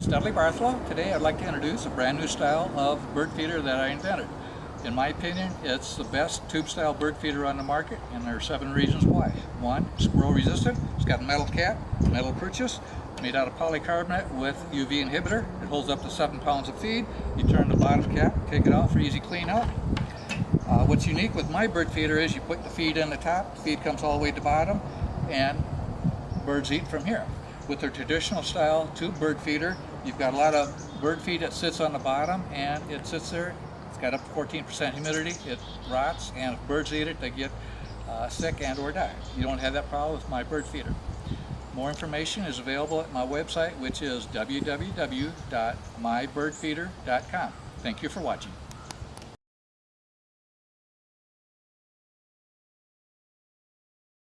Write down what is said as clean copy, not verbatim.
Dudley Bartholow. Today I'd like to introduce a brand new style of bird feeder that I invented. In my opinion, it's the best tube style bird feeder on the market, and there are 7 reasons why. 1, squirrel resistant. It's got a metal cap, metal purchase, made out of polycarbonate with UV inhibitor. It holds up to 7 pounds of feed. You turn the bottom cap, take it out for easy clean out. What's unique with my bird feeder is you put the feed in the top, the feed comes all the way to the bottom, and birds eat from here. With their traditional style tube bird feeder, you've got a lot of bird feed that sits on the bottom, and it sits there. It's got up to 14% humidity. It rots, and if birds eat it, they get sick and or die. You don't have that problem with my bird feeder. More information is available at my website, which is www.mybirdfeeder.com. Thank you for watching.